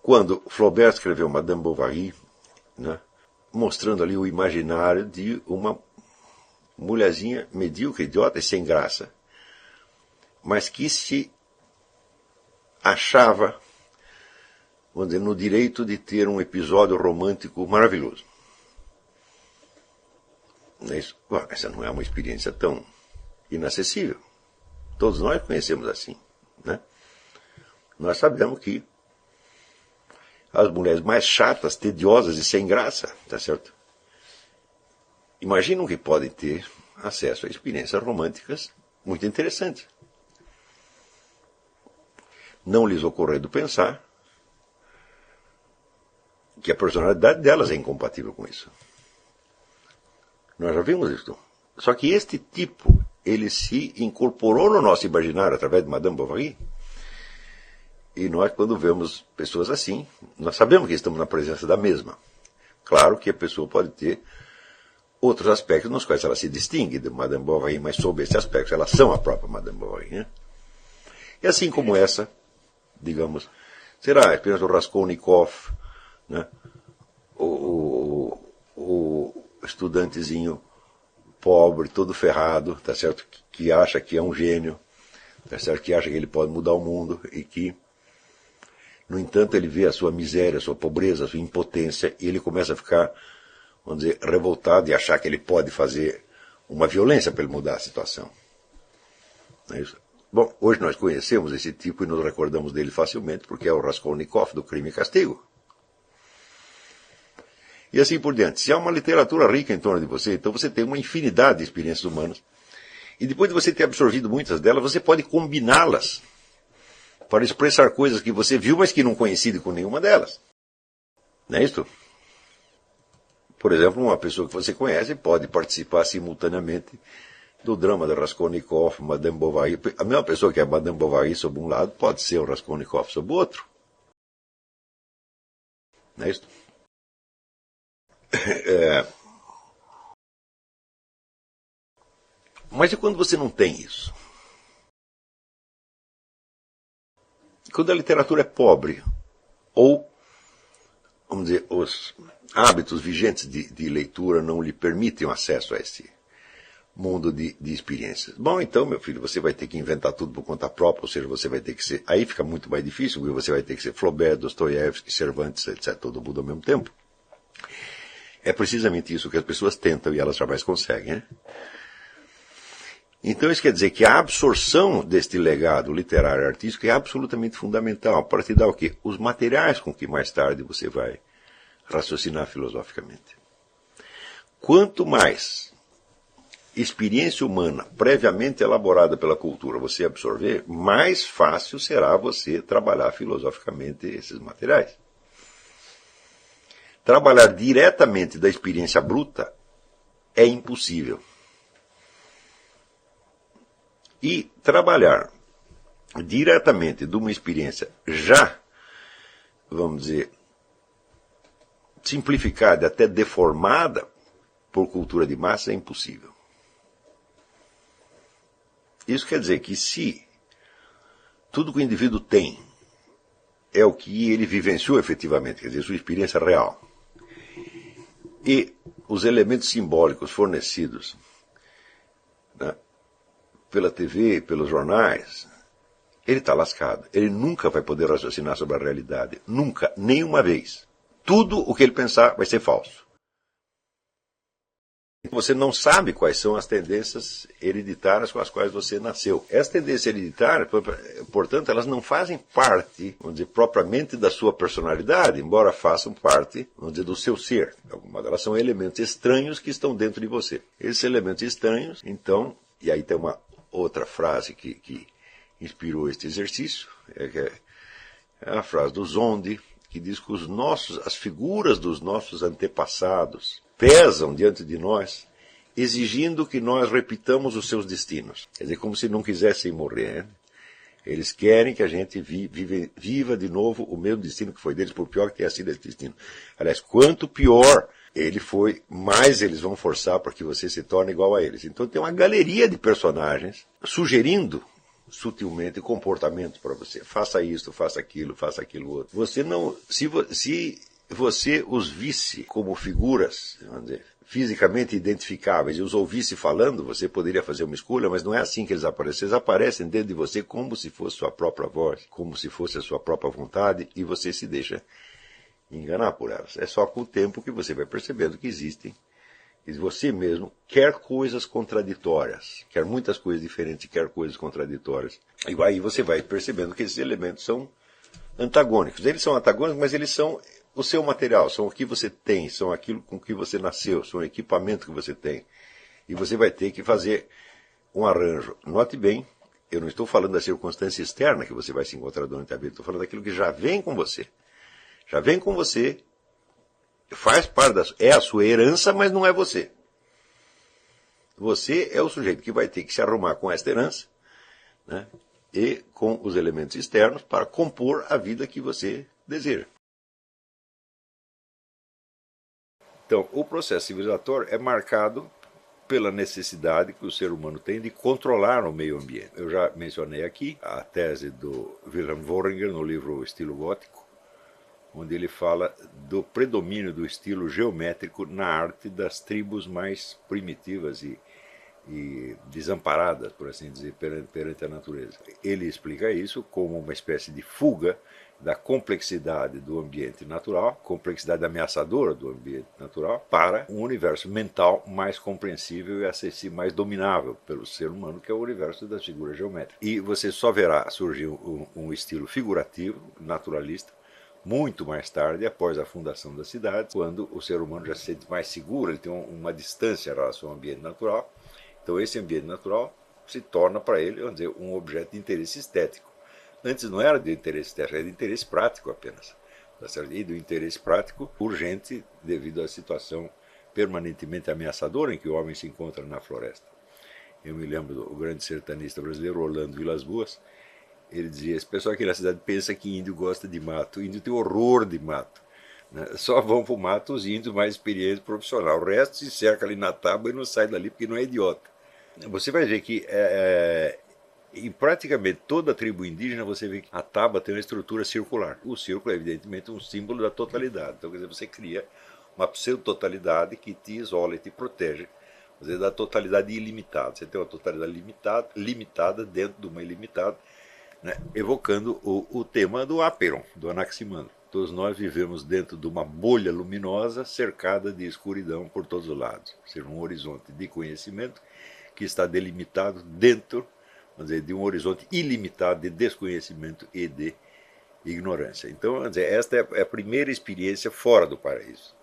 quando Flaubert escreveu Madame Bovary, né, mostrando ali o imaginário de uma mulherzinha medíocre, idiota e sem graça, mas que se achava, vamos dizer, no direito de ter um episódio romântico maravilhoso. Essa não é uma experiência tão inacessível. Todos nós conhecemos assim, né? Nós sabemos que as mulheres mais chatas, tediosas e sem graça, tá certo? Imaginam que podem ter acesso a experiências românticas muito interessantes. Não lhes ocorrendo pensar que a personalidade delas é incompatível com isso. Nós já vimos isso. Só que este tipo, ele se incorporou no nosso imaginário através de Madame Bovary. E nós, quando vemos pessoas assim, nós sabemos que estamos na presença da mesma. Claro que a pessoa pode ter outros aspectos nos quais ela se distingue de Madame Bovary, mas sob esse aspecto elas são a própria Madame Bovary, né? E assim como essa, digamos, será a experiência do Raskolnikov, né? O estudantezinho pobre, todo ferrado, tá certo? Que acha que é um gênio, tá certo? Que acha que ele pode mudar o mundo e que, no entanto, ele vê a sua miséria, a sua pobreza, a sua impotência e ele começa a ficar, vamos dizer, revoltado e achar que ele pode fazer uma violência para ele mudar a situação. Não é isso? Bom, hoje nós conhecemos esse tipo e nos recordamos dele facilmente porque é o Raskolnikov do Crime e Castigo. E assim por diante. Se há uma literatura rica em torno de você, então você tem uma infinidade de experiências humanas. E depois de você ter absorvido muitas delas, você pode combiná-las para expressar coisas que você viu, mas que não coincide com nenhuma delas. Não é isso? Por exemplo, uma pessoa que você conhece pode participar simultaneamente do drama de Raskolnikov, Madame Bovary. A mesma pessoa que é Madame Bovary sob um lado pode ser o Raskolnikov sob o outro. Não é isso? Mas e quando você não tem isso? Quando a literatura é pobre, ou, vamos dizer, os hábitos vigentes de leitura não lhe permitem o acesso a esse mundo de experiências. Bom, então, meu filho, você vai ter que inventar tudo por conta própria, ou seja, você vai ter que ser... Aí fica muito mais difícil, porque você vai ter que ser Flaubert, Dostoiévski, Cervantes, etc., todo mundo ao mesmo tempo. É precisamente isso que as pessoas tentam e elas jamais conseguem, né? Então isso quer dizer que a absorção deste legado literário e artístico é absolutamente fundamental para te dar o quê? Os materiais com que mais tarde você vai raciocinar filosoficamente. Quanto mais experiência humana previamente elaborada pela cultura você absorver, mais fácil será você trabalhar filosoficamente esses materiais. Trabalhar diretamente da experiência bruta é impossível. E trabalhar diretamente de uma experiência já, vamos dizer, simplificada, até deformada por cultura de massa é impossível. Isso quer dizer que se tudo que o indivíduo tem é o que ele vivenciou efetivamente, quer dizer, sua experiência real, e os elementos simbólicos fornecidos, né, pela TV, pelos jornais, ele está lascado. Ele nunca vai poder raciocinar sobre a realidade. Nunca, nenhuma vez. Tudo o que ele pensar vai ser falso. Você não sabe quais são as tendências hereditárias com as quais você nasceu. Essas tendências hereditárias, portanto, elas não fazem parte, vamos dizer, propriamente da sua personalidade, embora façam parte, vamos dizer, do seu ser. Algumas delas são elementos estranhos que estão dentro de você. Esses elementos estranhos, então, e aí tem uma outra frase que inspirou este exercício, é a frase do Zonde, que diz que as figuras dos nossos antepassados pesam diante de nós, exigindo que nós repitamos os seus destinos. Quer dizer, como se não quisessem morrer. Né? Eles querem que a gente viva de novo o mesmo destino que foi deles, por pior que tenha sido esse destino. Aliás, quanto pior ele foi, mais eles vão forçar para que você se torne igual a eles. Então tem uma galeria de personagens sugerindo sutilmente comportamento para você. Faça isso, faça aquilo outro. Você não, se você os visse como figuras, vamos dizer, fisicamente identificáveis e os ouvisse falando, você poderia fazer uma escolha, mas não é assim que eles aparecem. Eles aparecem dentro de você como se fosse sua própria voz, como se fosse a sua própria vontade, e você se deixa enganar por elas. É só com o tempo que você vai percebendo que existem. E você mesmo quer coisas contraditórias, quer muitas coisas diferentes, quer coisas contraditórias. E aí você vai percebendo que esses elementos são antagônicos. Eles são antagônicos, mas eles são o seu material, são o que você tem, são aquilo com que você nasceu, são o equipamento que você tem. E você vai ter que fazer um arranjo. Note bem, eu não estou falando da circunstância externa que você vai se encontrar durante a vida, estou falando daquilo que já vem com você. Já vem com você, faz parte é a sua herança, mas não é você. Você é o sujeito que vai ter que se arrumar com esta herança, né, e com os elementos externos para compor a vida que você deseja. Então, o processo civilizatório é marcado pela necessidade que o ser humano tem de controlar o meio ambiente. Eu já mencionei aqui a tese do Wilhelm Worringer no livro O Estilo Gótico, onde ele fala do predomínio do estilo geométrico na arte das tribos mais primitivas e desamparadas, por assim dizer, perante a natureza. Ele explica isso como uma espécie de fuga da complexidade do ambiente natural, complexidade ameaçadora do ambiente natural, para um universo mental mais compreensível e acessível, mais dominável pelo ser humano, que é o universo das figuras geométricas. E você só verá surgir um estilo figurativo, naturalista, muito mais tarde, após a fundação da cidade, quando o ser humano já se sente mais seguro, ele tem uma distância em relação ao ambiente natural. Então esse ambiente natural se torna para ele, vamos dizer, um objeto de interesse estético. Antes não era de interesse estético, era de interesse prático apenas. E do interesse prático urgente devido à situação permanentemente ameaçadora em que o homem se encontra na floresta. Eu me lembro do grande sertanista brasileiro, Orlando Vilas Boas. Ele dizia, esse pessoal aqui na cidade pensa que índio gosta de mato. O índio tem horror de mato. Né? Só vão para o mato os índios mais experientes profissionais. O resto se cerca ali na tábua e não sai dali porque não é idiota. Você vai ver que em praticamente toda a tribo indígena você vê que a tábua tem uma estrutura circular. O círculo é evidentemente um símbolo da totalidade. Então quer dizer, você cria uma pseudo-totalidade que te isola e te protege, quer dizer, da totalidade ilimitada. Você tem uma totalidade limitada dentro de uma ilimitada, né, evocando o tema do Aperon, do Anaximandro. Todos nós vivemos dentro de uma bolha luminosa cercada de escuridão por todos os lados. Ou seja, um horizonte de conhecimento que está delimitado dentro, vamos dizer, de um horizonte ilimitado de desconhecimento e de ignorância. Então, vamos dizer, esta é a primeira experiência fora do paraíso.